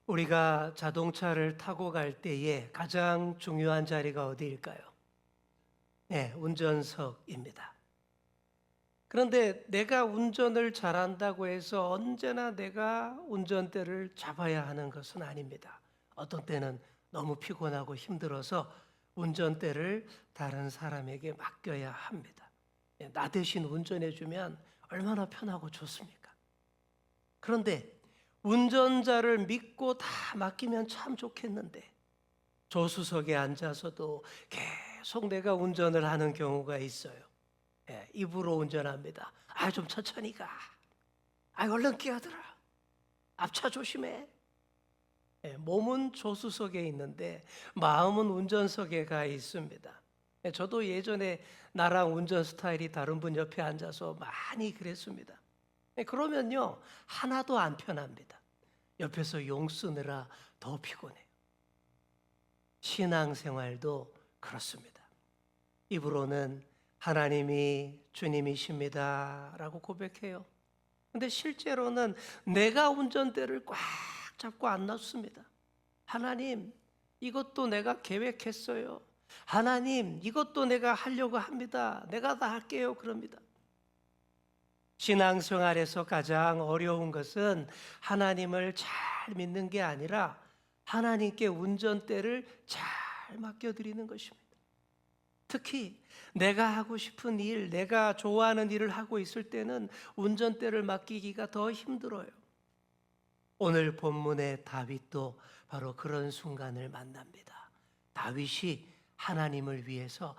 우리가 자동차를 타고 갈 때에 가장 중요한 자리가 어디일까요? 네, 운전석입니다. 그런데 내가 운전을 잘한다고 해서 언제나 내가 운전대를 잡아야 하는 것은 아닙니다. 어떤 때는 너무 피곤하고 힘들어서 운전대를 다른 사람에게 맡겨야 합니다. 나 대신 운전해주면 얼마나 편하고 좋습니까? 그런데 운전자를 믿고 다 맡기면 참 좋겠는데 조수석에 앉아서도 계속 내가 운전을 하는 경우가 있어요. 입으로 운전합니다. 좀 천천히 가. 얼른 끼어들어. 앞차 조심해. 몸은 조수석에 있는데 마음은 운전석에 가 있습니다. 저도 예전에 나랑 운전 스타일이 다른 분 옆에 앉아서 많이 그랬습니다. 그러면요, 하나도 안 편합니다. 옆에서 용 쓰느라 더 피곤해요. 신앙생활도 그렇습니다. 입으로는 하나님이 주님이십니다 라고 고백해요. 근데 실제로는 내가 운전대를 꽉 잡고 안 놨습니다. 하나님, 이것도 내가 계획했어요. 하나님, 이것도 내가 하려고 합니다. 내가 다 할게요. 그럽니다. 신앙생활에서 가장 어려운 것은 하나님을 잘 믿는 게 아니라 하나님께 운전대를 잘 맡겨드리는 것입니다. 특히 내가 하고 싶은 일, 내가 좋아하는 일을 하고 있을 때는 운전대를 맡기기가 더 힘들어요. 오늘 본문의 다윗도 바로 그런 순간을 만납니다. 다윗이 하나님을 위해서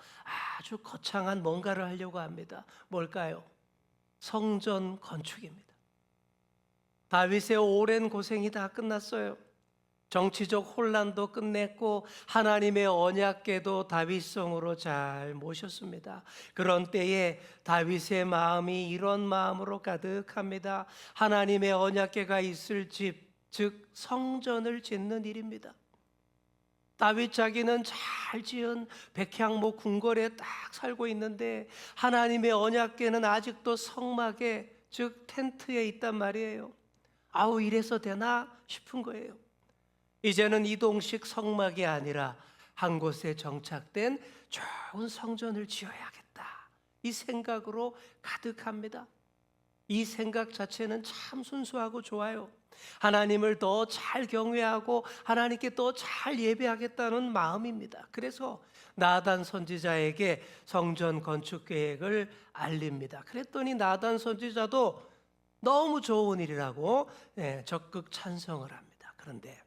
아주 거창한 뭔가를 하려고 합니다. 뭘까요? 성전 건축입니다. 다윗의 오랜 고생이 다 끝났어요. 정치적 혼란도 끝냈고 하나님의 언약궤도 다윗성으로 잘 모셨습니다. 그런 때에 다윗의 마음이 이런 마음으로 가득합니다. 하나님의 언약궤가 있을 집, 즉 성전을 짓는 일입니다. 다윗 자기는 잘 지은 백향목 궁궐에 딱 살고 있는데 하나님의 언약궤는 아직도 성막에, 즉 텐트에 있단 말이에요. 이래서 되나 싶은 거예요. 이제는 이동식 성막이 아니라 한 곳에 정착된 좋은 성전을 지어야겠다, 이 생각으로 가득합니다. 이 생각 자체는 참 순수하고 좋아요. 하나님을 더 잘 경외하고 하나님께 더 잘 예배하겠다는 마음입니다. 그래서 나단 선지자에게 성전 건축 계획을 알립니다. 그랬더니 나단 선지자도 너무 좋은 일이라고 적극 찬성을 합니다. 그런데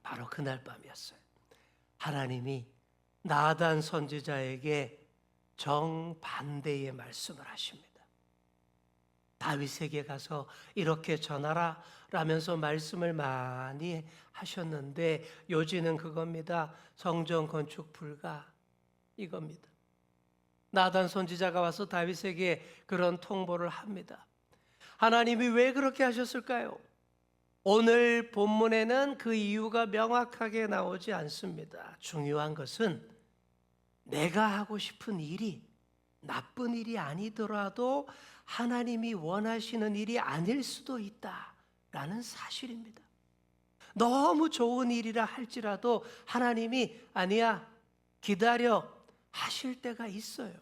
바로 그날 밤이었어요. 하나님이 나단 선지자에게 정반대의 말씀을 하십니다. 다윗에게 가서 이렇게 전하라 라면서 말씀을 많이 하셨는데 요지는 그겁니다. 성전 건축 불가, 이겁니다. 나단 선지자가 와서 다윗에게 그런 통보를 합니다. 하나님이 왜 그렇게 하셨을까요? 오늘 본문에는 그 이유가 명확하게 나오지 않습니다. 중요한 것은 내가 하고 싶은 일이 나쁜 일이 아니더라도 하나님이 원하시는 일이 아닐 수도 있다라는 사실입니다. 너무 좋은 일이라 할지라도 하나님이 아니야, 기다려 하실 때가 있어요.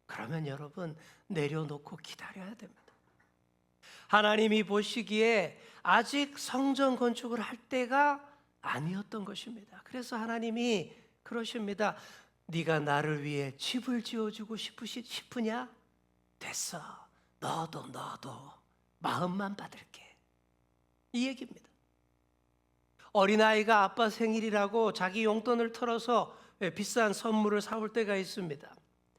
그러면 여러분 내려놓고 기다려야 됩니다. 하나님이 보시기에 아직 성전 건축을 할 때가 아니었던 것입니다. 그래서 하나님이 그러십니다. 네가 나를 위해 집을 지어주고 싶으냐? 됐어. 너도 마음만 받을게. 이 얘기입니다. 어린아이가 아빠 생일이라고 자기 용돈을 털어서 비싼 선물을 사올 때가 있습니다.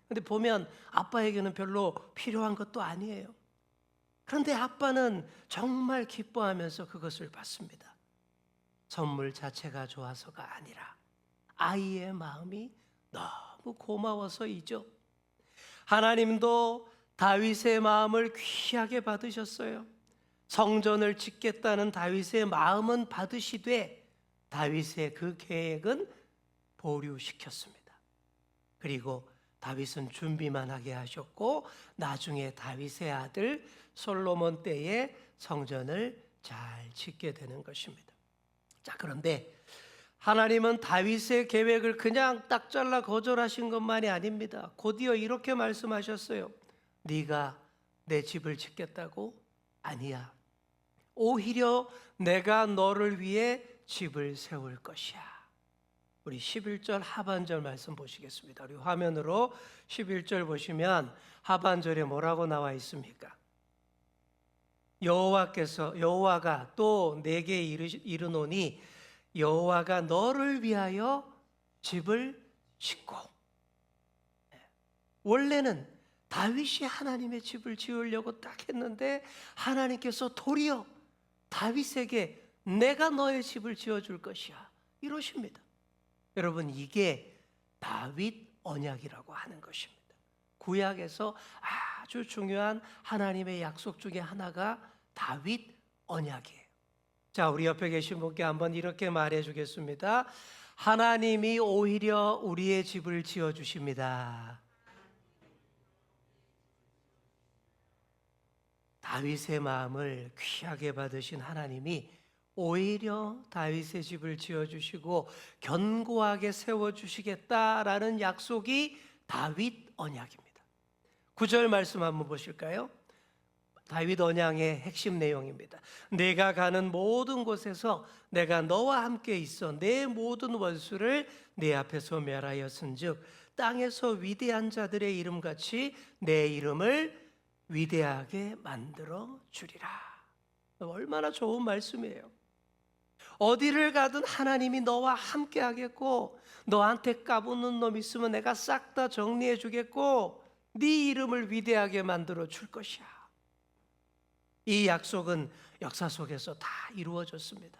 근데 보면 아빠에게는 별로 필요한 것도 아니에요. 그런데 아빠는 정말 기뻐하면서 그것을 받습니다. 선물 자체가 좋아서가 아니라 아이의 마음이 너무 고마워서이죠. 하나님도 다윗의 마음을 귀하게 받으셨어요. 성전을 짓겠다는 다윗의 마음은 받으시되 다윗의 그 계획은 보류시켰습니다. 그리고 다윗은 준비만 하게 하셨고 나중에 다윗의 아들 솔로몬 때에 성전을 잘 짓게 되는 것입니다. 자, 그런데 하나님은 다윗의 계획을 그냥 딱 잘라 거절하신 것만이 아닙니다. 곧이어 이렇게 말씀하셨어요. 네가 내 집을 짓겠다고? 아니야. 오히려 내가 너를 위해 집을 세울 것이야. 우리 11절 하반절 말씀 보시겠습니다. 우리 화면으로 11절 보시면 하반절에 뭐라고 나와 있습니까? 여호와가 또 내게 이르노니 여호와가 너를 위하여 집을 짓고. 원래는 다윗이 하나님의 집을 지으려고 딱 했는데 하나님께서 도리어 다윗에게 내가 너의 집을 지어줄 것이야 이러십니다. 여러분, 이게 다윗 언약이라고 하는 것입니다. 구약에서 아주 중요한 하나님의 약속 중에 하나가 다윗 언약이에요. 자, 우리 옆에 계신 분께 한번 이렇게 말해 주겠습니다. 하나님이 오히려 우리의 집을 지어 주십니다. 다윗의 마음을 귀하게 받으신 하나님이 오히려 다윗의 집을 지어주시고 견고하게 세워주시겠다라는 약속이 다윗 언약입니다. 9절 말씀 한번 보실까요? 다윗 언약의 핵심 내용입니다. 내가 가는 모든 곳에서 내가 너와 함께 있어 내 모든 원수를 내 앞에서 멸하였은즉 땅에서 위대한 자들의 이름같이 내 이름을 위대하게 만들어 주리라. 얼마나 좋은 말씀이에요. 어디를 가든 하나님이 너와 함께 하겠고 너한테 까부는 놈 있으면 내가 싹 다 정리해 주겠고 네 이름을 위대하게 만들어 줄 것이야. 이 약속은 역사 속에서 다 이루어졌습니다.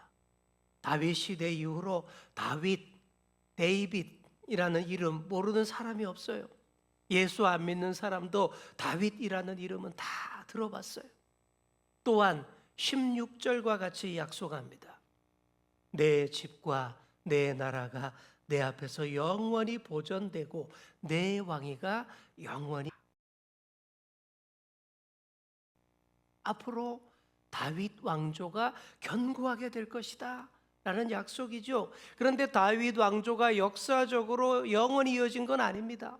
다윗 시대 이후로 데이빗이라는 이름 모르는 사람이 없어요. 예수 안 믿는 사람도 다윗이라는 이름은 다 들어봤어요. 또한 16절과 같이 약속합니다. 내 집과 내 나라가 내 앞에서 영원히 보존되고 내 왕위가 영원히. 앞으로 다윗 왕조가 견고하게 될 것이다 라는 약속이죠. 그런데 다윗 왕조가 역사적으로 영원히 이어진 건 아닙니다.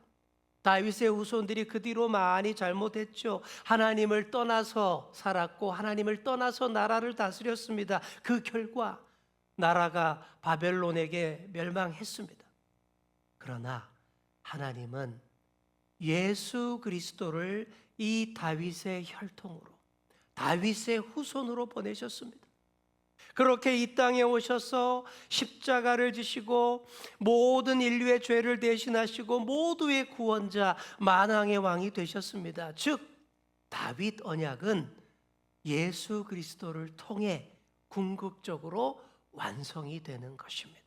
다윗의 후손들이 그 뒤로 많이 잘못했죠. 하나님을 떠나서 살았고 하나님을 떠나서 나라를 다스렸습니다. 그 결과 나라가 바벨론에게 멸망했습니다. 그러나 하나님은 예수 그리스도를 이 다윗의 혈통으로, 다윗의 후손으로 보내셨습니다. 그렇게 이 땅에 오셔서 십자가를 지시고 모든 인류의 죄를 대신하시고 모두의 구원자 만왕의 왕이 되셨습니다. 즉 다윗 언약은 예수 그리스도를 통해 궁극적으로 완성이 되는 것입니다.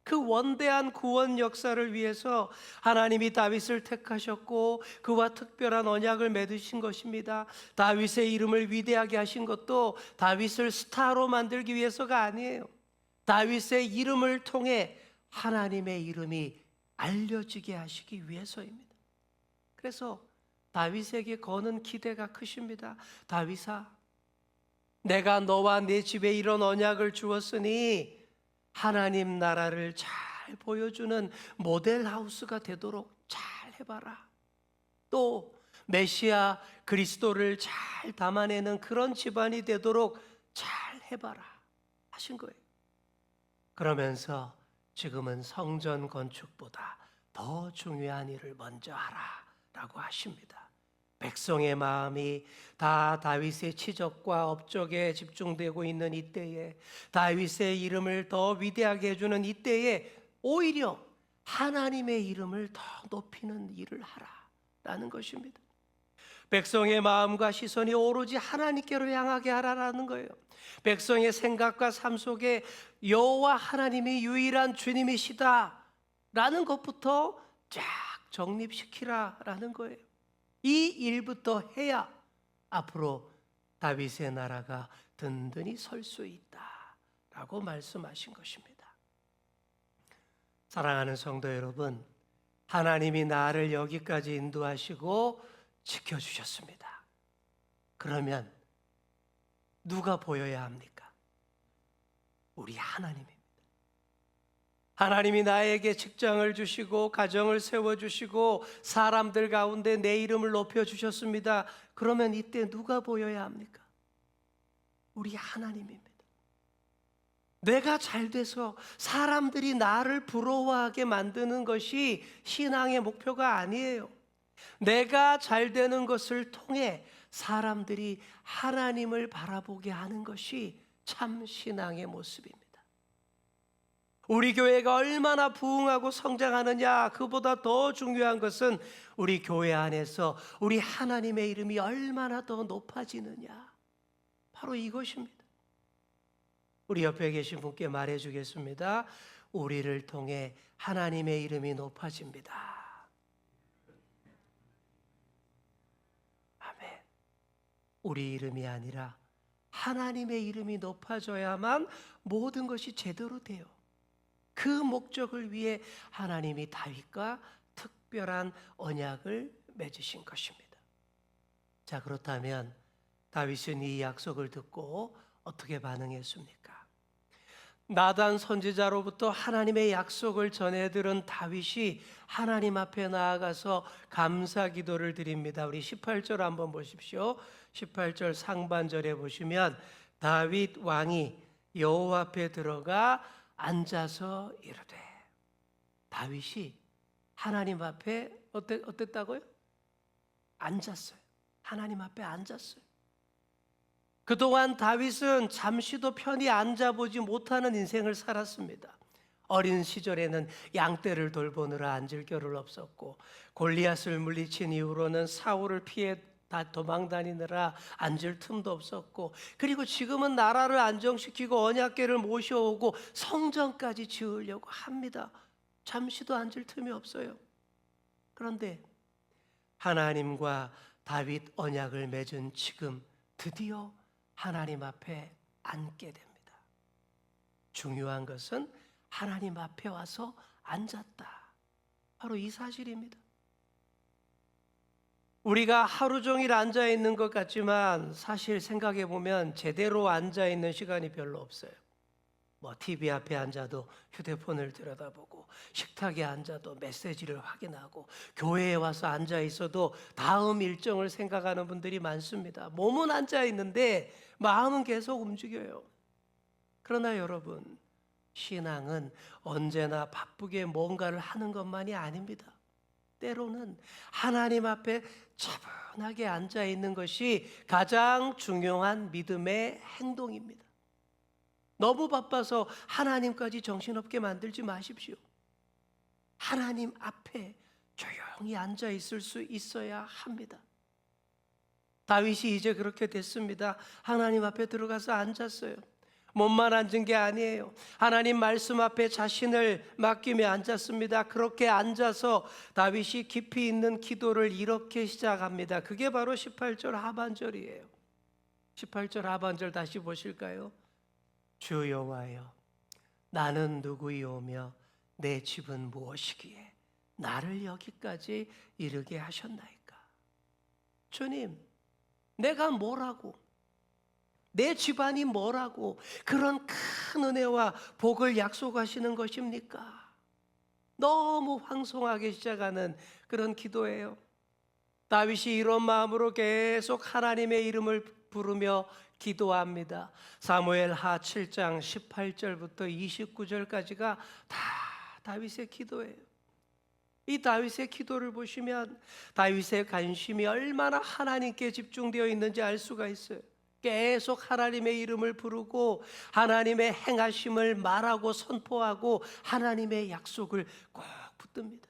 그 원대한 구원 역사를 위해서 하나님이 다윗을 택하셨고 그와 특별한 언약을 맺으신 것입니다. 다윗의 이름을 위대하게 하신 것도 다윗을 스타로 만들기 위해서가 아니에요. 다윗의 이름을 통해 하나님의 이름이 알려지게 하시기 위해서입니다. 그래서 다윗에게 거는 기대가 크십니다. 다윗아, 내가 너와 내 집에 이런 언약을 주었으니 하나님 나라를 잘 보여주는 모델하우스가 되도록 잘 해봐라. 또 메시아 그리스도를 잘 담아내는 그런 집안이 되도록 잘 해봐라 하신 거예요. 그러면서 지금은 성전 건축보다 더 중요한 일을 먼저 하라 라고 하십니다. 백성의 마음이 다 다윗의 치적과 업적에 집중되고 있는 이때에, 다윗의 이름을 더 위대하게 해주는 이때에 오히려 하나님의 이름을 더 높이는 일을 하라라는 것입니다. 백성의 마음과 시선이 오로지 하나님께로 향하게 하라라는 거예요. 백성의 생각과 삶 속에 여호와 하나님이 유일한 주님이시다라는 것부터 쫙 정립시키라라는 거예요. 이 일부터 해야 앞으로 다윗의 나라가 든든히 설 수 있다라고 말씀하신 것입니다. 사랑하는 성도 여러분, 하나님이 나를 여기까지 인도하시고 지켜주셨습니다. 그러면 누가 보여야 합니까? 우리 하나님입니다. 하나님이 나에게 직장을 주시고 가정을 세워주시고 사람들 가운데 내 이름을 높여주셨습니다. 그러면 이때 누가 보여야 합니까? 우리 하나님입니다. 내가 잘 돼서 사람들이 나를 부러워하게 만드는 것이 신앙의 목표가 아니에요. 내가 잘 되는 것을 통해 사람들이 하나님을 바라보게 하는 것이 참 신앙의 모습입니다. 우리 교회가 얼마나 부흥하고 성장하느냐, 그보다 더 중요한 것은 우리 교회 안에서 우리 하나님의 이름이 얼마나 더 높아지느냐, 바로 이것입니다. 우리 옆에 계신 분께 말해주겠습니다. 우리를 통해 하나님의 이름이 높아집니다. 아멘. 우리 이름이 아니라 하나님의 이름이 높아져야만 모든 것이 제대로 돼요. 그 목적을 위해 하나님이 다윗과 특별한 언약을 맺으신 것입니다. 자, 그렇다면 다윗은 이 약속을 듣고 어떻게 반응했습니까? 나단 선지자로부터 하나님의 약속을 전해 들은 다윗이 하나님 앞에 나아가서 감사 기도를 드립니다. 우리 18절 한번 보십시오. 18절 상반절에 보시면 다윗 왕이 여호와 앞에 들어가 앉아서 이르되, 다윗이 하나님 앞에 어땠다고요? 앉았어요. 하나님 앞에 앉았어요. 그동안 다윗은 잠시도 편히 앉아보지 못하는 인생을 살았습니다. 어린 시절에는 양떼를 돌보느라 앉을 겨를 없었고, 골리앗을 물리친 이후로는 사울을 피해 도망다니느라 앉을 틈도 없었고, 그리고 지금은 나라를 안정시키고 언약궤를 모셔오고 성전까지 지으려고 합니다. 잠시도 앉을 틈이 없어요. 그런데 하나님과 다윗 언약을 맺은 지금 드디어 하나님 앞에 앉게 됩니다. 중요한 것은 하나님 앞에 와서 앉았다, 바로 이 사실입니다. 우리가 하루 종일 앉아 있는 것 같지만 사실 생각해 보면 제대로 앉아 있는 시간이 별로 없어요. TV 앞에 앉아도 휴대폰을 들여다보고, 식탁에 앉아도 메시지를 확인하고, 교회에 와서 앉아 있어도 다음 일정을 생각하는 분들이 많습니다. 몸은 앉아 있는데 마음은 계속 움직여요. 그러나 여러분, 신앙은 언제나 바쁘게 뭔가를 하는 것만이 아닙니다. 때로는 하나님 앞에 차분하게 앉아 있는 것이 가장 중요한 믿음의 행동입니다. 너무 바빠서 하나님까지 정신없게 만들지 마십시오. 하나님 앞에 조용히 앉아 있을 수 있어야 합니다. 다윗이 이제 그렇게 됐습니다. 하나님 앞에 들어가서 앉았어요. 몸만 앉은 게 아니에요. 하나님 말씀 앞에 자신을 맡기며 앉았습니다. 그렇게 앉아서 다윗이 깊이 있는 기도를 이렇게 시작합니다. 그게 바로 18절 하반절이에요. 18절 하반절 다시 보실까요? 주 여호와여, 나는 누구이오며 내 집은 무엇이기에 나를 여기까지 이르게 하셨나이까? 주님, 내가 뭐라고, 내 집안이 뭐라고 그런 큰 은혜와 복을 약속하시는 것입니까? 너무 황송하게 시작하는 그런 기도예요. 다윗이 이런 마음으로 계속 하나님의 이름을 부르며 기도합니다. 사무엘하 7장 18절부터 29절까지가 다 다윗의 기도예요. 이 다윗의 기도를 보시면 다윗의 관심이 얼마나 하나님께 집중되어 있는지 알 수가 있어요. 계속 하나님의 이름을 부르고 하나님의 행하심을 말하고 선포하고 하나님의 약속을 꼭 붙듭니다.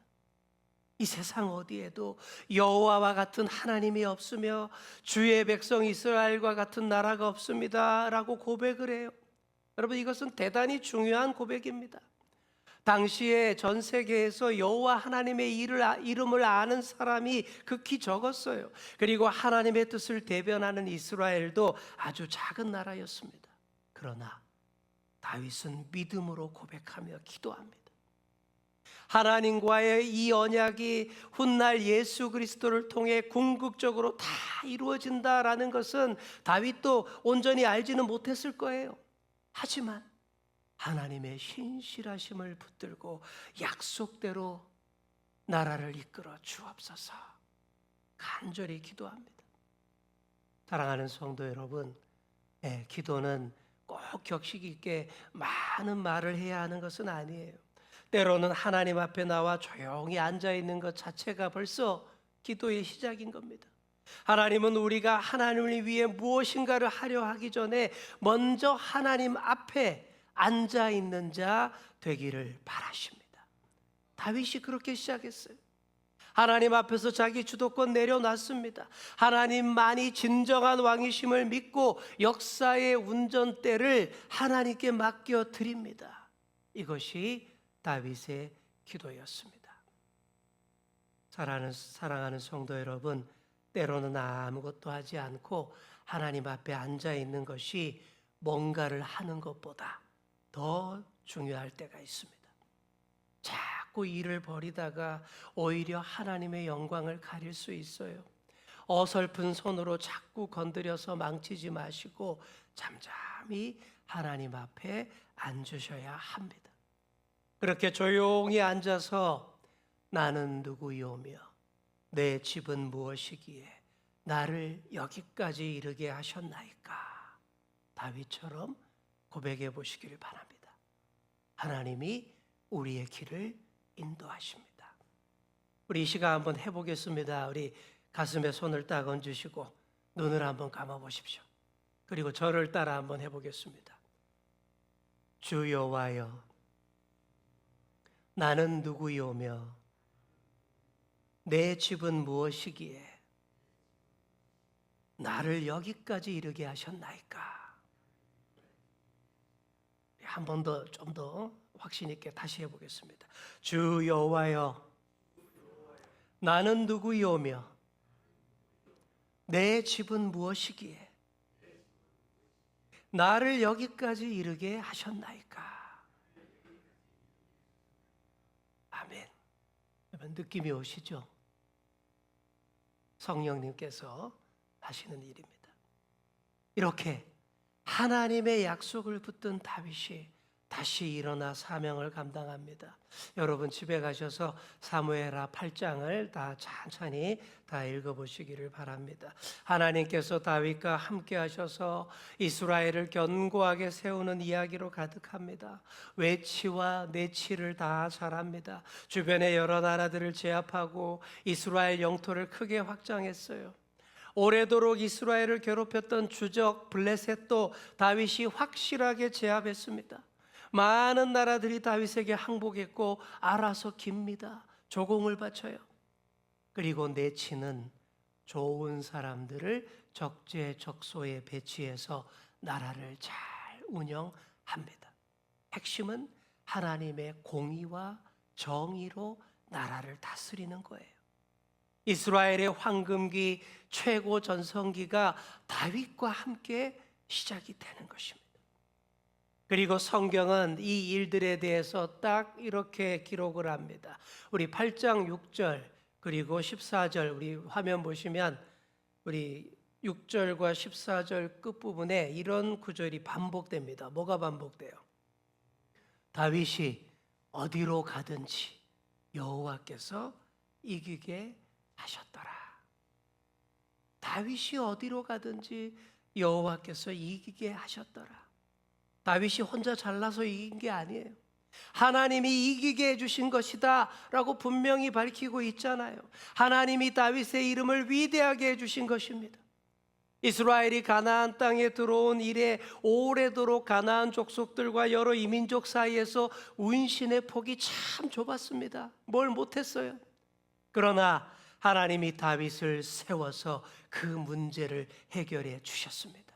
이 세상 어디에도 여호와와 같은 하나님이 없으며 주의 백성 이스라엘과 같은 나라가 없습니다 라고 고백을 해요. 여러분, 이것은 대단히 중요한 고백입니다. 당시에 전 세계에서 여호와 하나님의 이름을 아는 사람이 극히 적었어요. 그리고 하나님의 뜻을 대변하는 이스라엘도 아주 작은 나라였습니다. 그러나 다윗은 믿음으로 고백하며 기도합니다. 하나님과의 이 언약이 훗날 예수 그리스도를 통해 궁극적으로 다 이루어진다라는 것은 다윗도 온전히 알지는 못했을 거예요. 하지만 하나님의 신실하심을 붙들고 약속대로 나라를 이끌어 주옵소서 간절히 기도합니다. 사랑하는 성도 여러분, 기도는 꼭 격식 있게 많은 말을 해야 하는 것은 아니에요. 때로는 하나님 앞에 나와 조용히 앉아 있는 것 자체가 벌써 기도의 시작인 겁니다. 하나님은 우리가 하나님을 위해 무엇인가를 하려 하기 전에 먼저 하나님 앞에 앉아 있는 자 되기를 바라십니다. 다윗이 그렇게 시작했어요. 하나님 앞에서 자기 주도권 내려놨습니다. 하나님만이 진정한 왕이심을 믿고 역사의 운전대를 하나님께 맡겨 드립니다. 이것이 다윗의 기도였습니다. 사랑하는 성도 여러분, 때로는 아무것도 하지 않고 하나님 앞에 앉아 있는 것이 뭔가를 하는 것보다 더 중요할 때가 있습니다. 자꾸 일을 벌이다가 오히려 하나님의 영광을 가릴 수 있어요. 어설픈 손으로 자꾸 건드려서 망치지 마시고 잠잠히 하나님 앞에 앉으셔야 합니다. 그렇게 조용히 앉아서 나는 누구이오며 내 집은 무엇이기에 나를 여기까지 이르게 하셨나이까? 다윗처럼 고백해 보시기를 바랍니다. 하나님이 우리의 길을 인도하십니다. 우리 이 시간 한번 해보겠습니다. 우리 가슴에 손을 딱 얹으시고 눈을 한번 감아 보십시오. 그리고 저를 따라 한번 해보겠습니다. 주 여호와여, 나는 누구이오며 내 집은 무엇이기에 나를 여기까지 이르게 하셨나이까? 한 번 더, 좀 더 확신 있게 다시 해보겠습니다. 주 여호와여, 나는 누구이오며 내 집은 무엇이기에 나를 여기까지 이르게 하셨나이까? 아멘. 여러분 느낌이 오시죠? 성령님께서 하시는 일입니다. 이렇게 하나님의 약속을 붙든 다윗이 다시 일어나 사명을 감당합니다. 여러분 집에 가셔서 사무엘하 8장을 다 천천히 다 읽어보시기를 바랍니다. 하나님께서 다윗과 함께 하셔서 이스라엘을 견고하게 세우는 이야기로 가득합니다. 외치와 내치를 다 잘합니다. 주변의 여러 나라들을 제압하고 이스라엘 영토를 크게 확장했어요. 오래도록 이스라엘을 괴롭혔던 주적 블레셋도 다윗이 확실하게 제압했습니다. 많은 나라들이 다윗에게 항복했고 알아서 깁니다. 조공을 바쳐요. 그리고 내치는 좋은 사람들을 적재적소에 배치해서 나라를 잘 운영합니다. 핵심은 하나님의 공의와 정의로 나라를 다스리는 거예요. 이스라엘의 황금기 최고 전성기가 다윗과 함께 시작이 되는 것입니다. 그리고 성경은 이 일들에 대해서 딱 이렇게 기록을 합니다. 우리 8장 6절 그리고 14절 우리 화면 보시면 우리 6절과 14절 끝부분에 이런 구절이 반복됩니다. 뭐가 반복돼요? 다윗이 어디로 가든지 여호와께서 이기게 하셨더라. 다윗이 어디로 가든지 여호와께서 이기게 하셨더라. 다윗이 혼자 잘나서 이긴 게 아니에요. 하나님이 이기게 해주신 것이다 라고 분명히 밝히고 있잖아요. 하나님이 다윗의 이름을 위대하게 해주신 것입니다. 이스라엘이 가나안 땅에 들어온 이래 오래도록 가나안 족속들과 여러 이민족 사이에서 운신의 폭이 참 좁았습니다. 뭘 못했어요. 그러나 하나님이 다윗을 세워서 그 문제를 해결해 주셨습니다.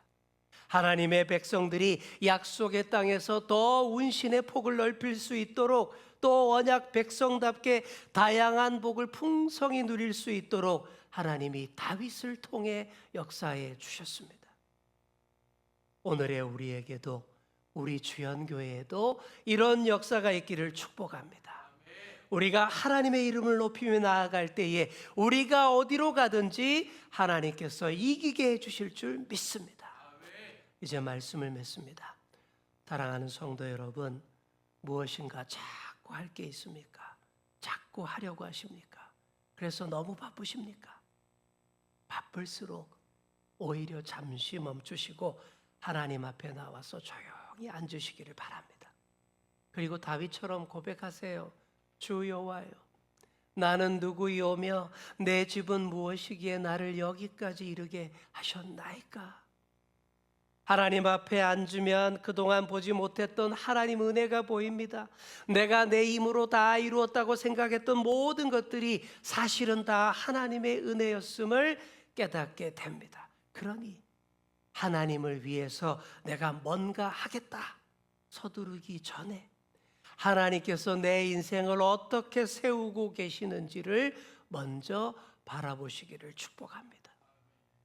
하나님의 백성들이 약속의 땅에서 더 운신의 폭을 넓힐 수 있도록 또 언약 백성답게 다양한 복을 풍성히 누릴 수 있도록 하나님이 다윗을 통해 역사해 주셨습니다. 오늘의 우리에게도 우리 주연교회에도 이런 역사가 있기를 축복합니다. 우리가 하나님의 이름을 높이며 나아갈 때에 우리가 어디로 가든지 하나님께서 이기게 해주실 줄 믿습니다. 이제 말씀을 맺습니다. 사랑하는 성도 여러분, 무엇인가 자꾸 할 게 있습니까? 자꾸 하려고 하십니까? 그래서 너무 바쁘십니까? 바쁠수록 오히려 잠시 멈추시고 하나님 앞에 나와서 조용히 앉으시기를 바랍니다. 그리고 다윗처럼 고백하세요. 주 여호와여, 나는 누구이오며 내 집은 무엇이기에 나를 여기까지 이르게 하셨나이까? 하나님 앞에 앉으면 그동안 보지 못했던 하나님 은혜가 보입니다. 내가 내 힘으로 다 이루었다고 생각했던 모든 것들이 사실은 다 하나님의 은혜였음을 깨닫게 됩니다. 그러니 하나님을 위해서 내가 뭔가 하겠다 서두르기 전에 하나님께서 내 인생을 어떻게 세우고 계시는지를 먼저 바라보시기를 축복합니다.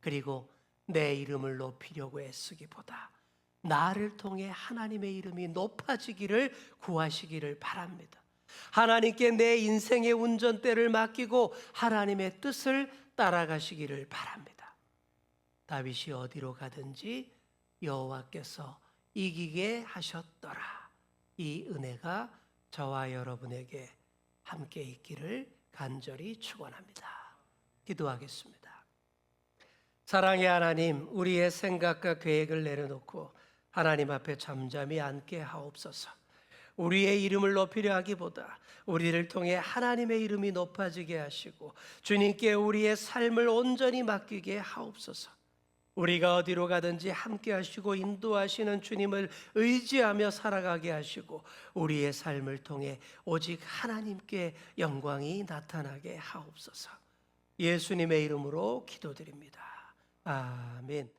그리고 내 이름을 높이려고 애쓰기보다 나를 통해 하나님의 이름이 높아지기를 구하시기를 바랍니다. 하나님께 내 인생의 운전대를 맡기고 하나님의 뜻을 따라가시기를 바랍니다. 다윗이 어디로 가든지 여호와께서 이기게 하셨더라. 이 은혜가 저와 여러분에게 함께 있기를 간절히 축원합니다. 기도하겠습니다. 사랑의 하나님, 우리의 생각과 계획을 내려놓고 하나님 앞에 잠잠히 앉게 하옵소서. 우리의 이름을 높이려 하기보다 우리를 통해 하나님의 이름이 높아지게 하시고 주님께 우리의 삶을 온전히 맡기게 하옵소서. 우리가 어디로 가든지 함께 하시고 인도하시는 주님을 의지하며 살아가게 하시고 우리의 삶을 통해 오직 하나님께 영광이 나타나게 하옵소서. 예수님의 이름으로 기도드립니다. 아멘.